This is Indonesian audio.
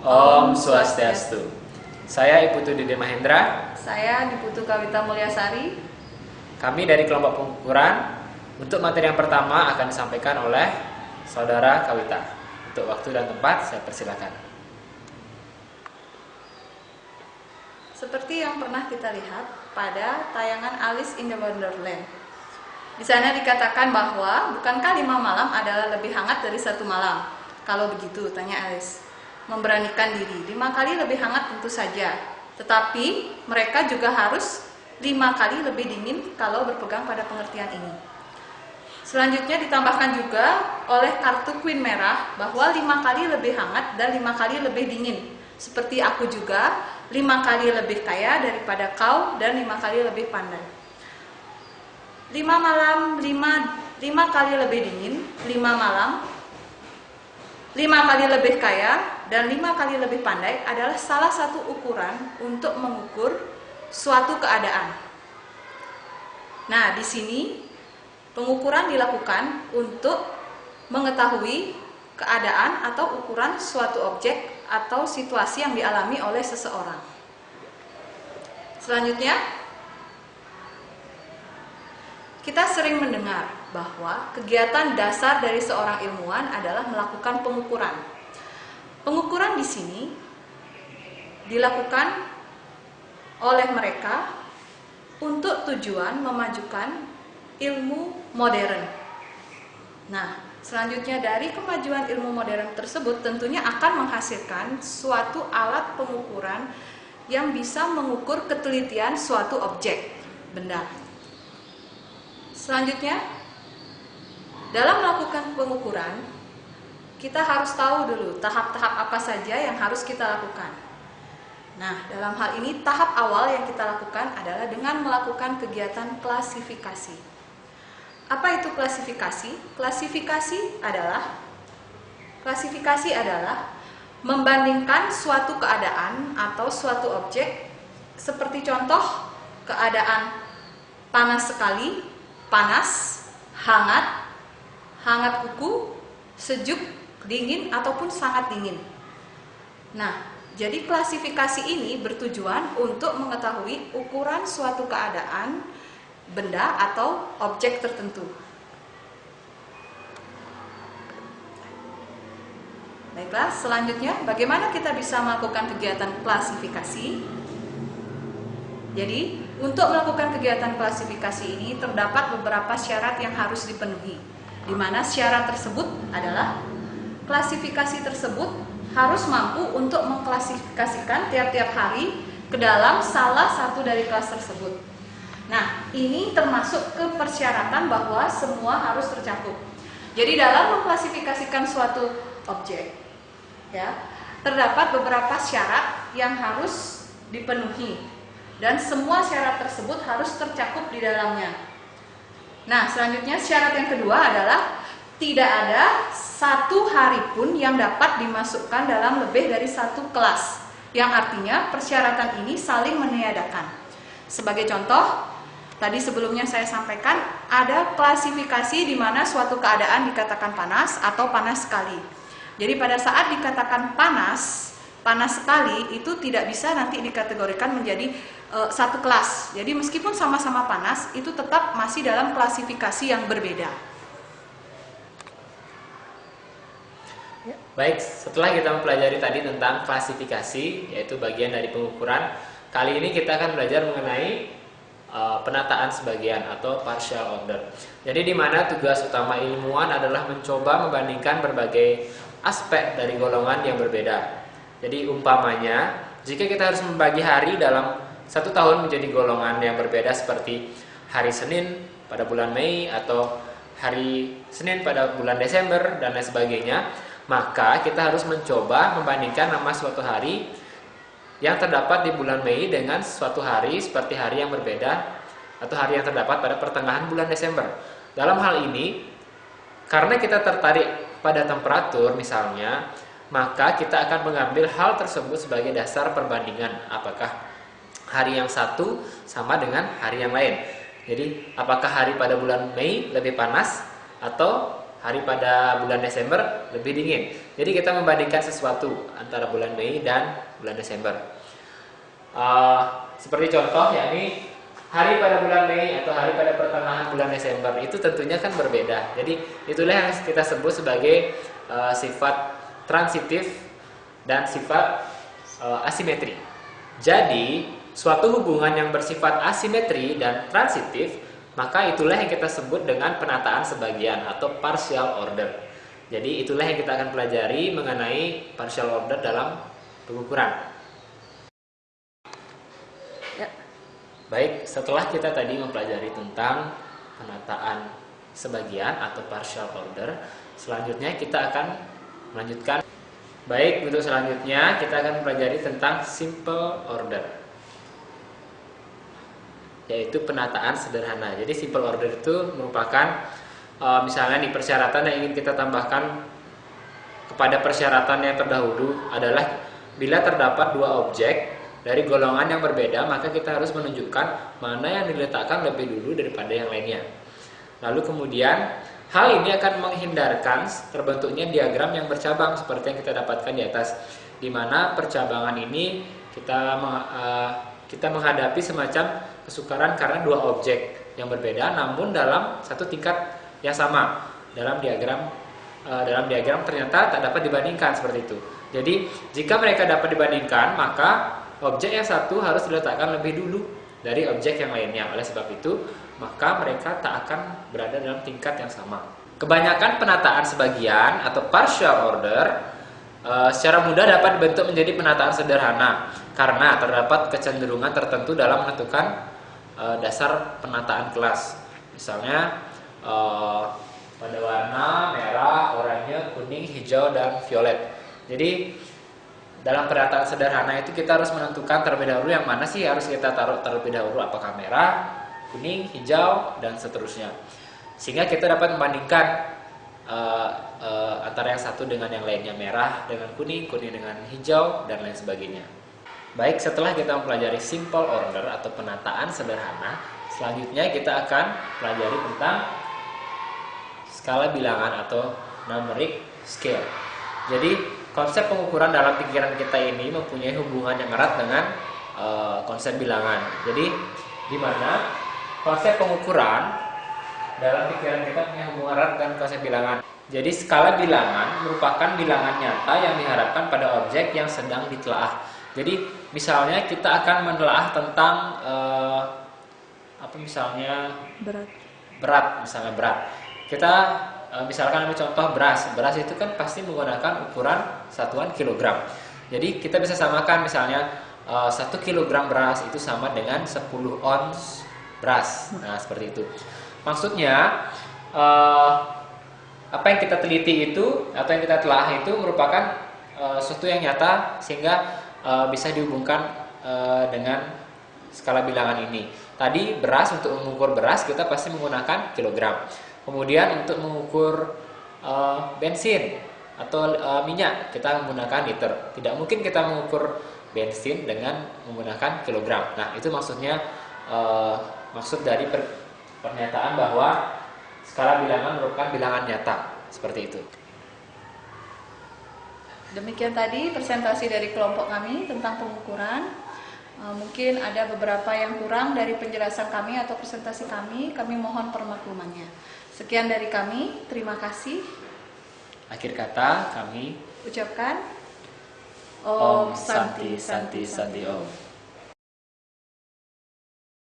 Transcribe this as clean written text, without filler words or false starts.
Om Swastiastu. Saya Ibu Dede Mahendra. Saya Diputu Kawita Mulyasari. Kami dari kelompok pengukuran. Untuk materi yang pertama akan disampaikan oleh Saudara Kawita. Untuk waktu dan tempat saya persilakan. Seperti yang pernah kita lihat pada tayangan Alice in the Wonderland. Di sana dikatakan bahwa bukankah 5 malam adalah lebih hangat dari 1 malam? Kalau begitu, tanya Alice. Memberanikan diri, 5 kali lebih hangat tentu saja. Tetapi mereka juga harus 5 kali lebih dingin kalau berpegang pada pengertian ini. Selanjutnya ditambahkan juga oleh kartu Queen merah bahwa 5 kali lebih hangat dan 5 kali lebih dingin. Seperti aku juga, 5 kali lebih kaya daripada kau dan 5 kali lebih pandai. 5 malam, 5 kali lebih dingin, 5 malam, 5 kali lebih kaya, dan 5 kali lebih pandai adalah salah satu ukuran untuk mengukur suatu keadaan. Nah, di sini pengukuran dilakukan untuk mengetahui keadaan atau ukuran suatu objek atau situasi yang dialami oleh seseorang. Selanjutnya, kita sering mendengar bahwa kegiatan dasar dari seorang ilmuwan adalah melakukan pengukuran. Pengukuran di sini dilakukan oleh mereka untuk tujuan memajukan ilmu modern. Nah, selanjutnya dari kemajuan ilmu modern tersebut tentunya akan menghasilkan suatu alat pengukuran yang bisa mengukur ketelitian suatu objek, benda. Selanjutnya, dalam melakukan pengukuran, kita harus tahu dulu tahap-tahap apa saja yang harus kita lakukan. Nah, dalam hal ini tahap awal yang kita lakukan adalah dengan melakukan kegiatan klasifikasi. Apa itu klasifikasi? Klasifikasi adalah membandingkan suatu keadaan atau suatu objek, seperti contoh keadaan panas sekali, panas, hangat, hangat kuku, sejuk, dingin, ataupun sangat dingin. Nah, jadi klasifikasi ini bertujuan untuk mengetahui ukuran suatu keadaan, benda, atau objek tertentu. Baiklah, selanjutnya bagaimana kita bisa melakukan kegiatan klasifikasi? Jadi, untuk melakukan kegiatan klasifikasi ini terdapat beberapa syarat yang harus dipenuhi, di mana syarat tersebut adalah klasifikasi tersebut harus mampu untuk mengklasifikasikan tiap-tiap hari ke dalam salah satu dari kelas tersebut. Nah, ini termasuk ke persyaratan bahwa semua harus tercakup. Jadi dalam mengklasifikasikan suatu objek, ya, terdapat beberapa syarat yang harus dipenuhi dan semua syarat tersebut harus tercakup di dalamnya. Nah, selanjutnya syarat yang kedua adalah tidak ada satu hari pun yang dapat dimasukkan dalam lebih dari satu kelas, yang artinya persyaratan ini saling meniadakan. Sebagai contoh, tadi sebelumnya saya sampaikan ada klasifikasi di mana suatu keadaan dikatakan panas atau panas sekali. Jadi pada saat dikatakan panas sekali itu tidak bisa nanti dikategorikan menjadi satu kelas. Jadi meskipun sama-sama panas itu tetap masih dalam klasifikasi yang berbeda. Baik, setelah kita mempelajari tadi tentang klasifikasi, yaitu bagian dari pengukuran, kali ini kita akan belajar mengenai penataan sebagian atau partial order. Jadi di mana tugas utama ilmuwan adalah mencoba membandingkan berbagai aspek dari golongan yang berbeda. Jadi umpamanya, jika kita harus membagi hari dalam 1 tahun menjadi golongan yang berbeda seperti hari Senin pada bulan Mei atau hari Senin pada bulan Desember dan lain sebagainya, maka kita harus mencoba membandingkan nama suatu hari yang terdapat di bulan Mei dengan suatu hari seperti hari yang berbeda atau hari yang terdapat pada pertengahan bulan Desember. Dalam hal ini, karena kita tertarik pada temperatur misalnya, maka kita akan mengambil hal tersebut sebagai dasar perbandingan apakah hari yang satu sama dengan hari yang lain. Jadi apakah hari pada bulan Mei lebih panas atau hari pada bulan Desember lebih dingin. Jadi kita membandingkan sesuatu antara bulan Mei dan bulan Desember. Seperti contoh, yakni hari pada bulan Mei atau hari pada pertengahan bulan Desember itu tentunya kan berbeda. Jadi itulah yang kita sebut sebagai sifat transitif dan sifat asimetri. Jadi suatu hubungan yang bersifat asimetri dan transitif, maka itulah yang kita sebut dengan penataan sebagian atau partial order. Jadi itulah yang kita akan pelajari mengenai partial order dalam pengukuran. Ya. Baik, setelah kita tadi mempelajari tentang penataan sebagian atau partial order, selanjutnya kita akan melanjutkan. Baik, untuk selanjutnya kita akan mempelajari tentang simple order, yaitu penataan sederhana. Jadi simple order itu merupakan misalnya di persyaratan yang ingin kita tambahkan kepada persyaratan yang terdahulu adalah bila terdapat dua objek dari golongan yang berbeda, maka kita harus menunjukkan mana yang diletakkan lebih dulu daripada yang lainnya. Lalu kemudian hal ini akan menghindarkan terbentuknya diagram yang bercabang seperti yang kita dapatkan di atas, di mana percabangan ini kita menghadapi semacam kesukaran karena dua objek yang berbeda namun dalam satu tingkat yang sama. Dalam diagram ternyata tak dapat dibandingkan seperti itu. Jadi jika mereka dapat dibandingkan, maka objek yang satu harus diletakkan lebih dulu dari objek yang lainnya. Oleh sebab itu, maka mereka tak akan berada dalam tingkat yang sama. Kebanyakan penataan sebagian atau partial order secara mudah dapat dibentuk menjadi penataan sederhana karena terdapat kecenderungan tertentu dalam menentukan dasar penataan kelas. Misalnya pada warna merah, oranye, kuning, hijau, dan violet. Jadi dalam penataan sederhana itu kita harus menentukan terlebih dahulu yang mana sih harus kita taruh terlebih dahulu, apakah merah, kuning, hijau, dan seterusnya. Sehingga kita dapat membandingkan antara yang satu dengan yang lainnya, merah dengan kuning, kuning dengan hijau, dan lain sebagainya. Baik, setelah kita mempelajari simple order atau penataan sederhana, selanjutnya kita akan pelajari tentang skala bilangan atau numeric scale. Jadi konsep pengukuran dalam pikiran kita ini mempunyai hubungan yang erat dengan konsep bilangan. Jadi di mana konsep pengukuran dalam pikiran kita punya hubungan erat dengan konsep bilangan. Jadi skala bilangan merupakan bilangan nyata yang diharapkan pada objek yang sedang ditelaah. Jadi misalnya kita akan menelaah tentang misalnya berat. Kita misalkan ambil contoh beras. Beras itu kan pasti menggunakan ukuran satuan kilogram. Jadi kita bisa samakan misalnya 1 kilogram beras itu sama dengan 10 ons beras. Nah, seperti itu. Maksudnya apa yang kita teliti itu atau yang kita telah itu merupakan sesuatu yang nyata sehingga bisa dihubungkan dengan skala bilangan ini. Tadi beras, untuk mengukur beras kita pasti menggunakan kilogram. Kemudian untuk mengukur bensin atau minyak kita menggunakan liter. Tidak mungkin kita mengukur bensin dengan menggunakan kilogram. Nah, itu maksudnya maksud dari pernyataan bahwa skala bilangan merupakan bilangan nyata. Seperti itu. Demikian tadi presentasi dari kelompok kami tentang pengukuran. Mungkin ada beberapa yang kurang dari penjelasan kami atau presentasi kami mohon permaklumannya. Sekian dari kami, terima kasih. Akhir kata kami ucapkan Om Santi Santi Santi Om.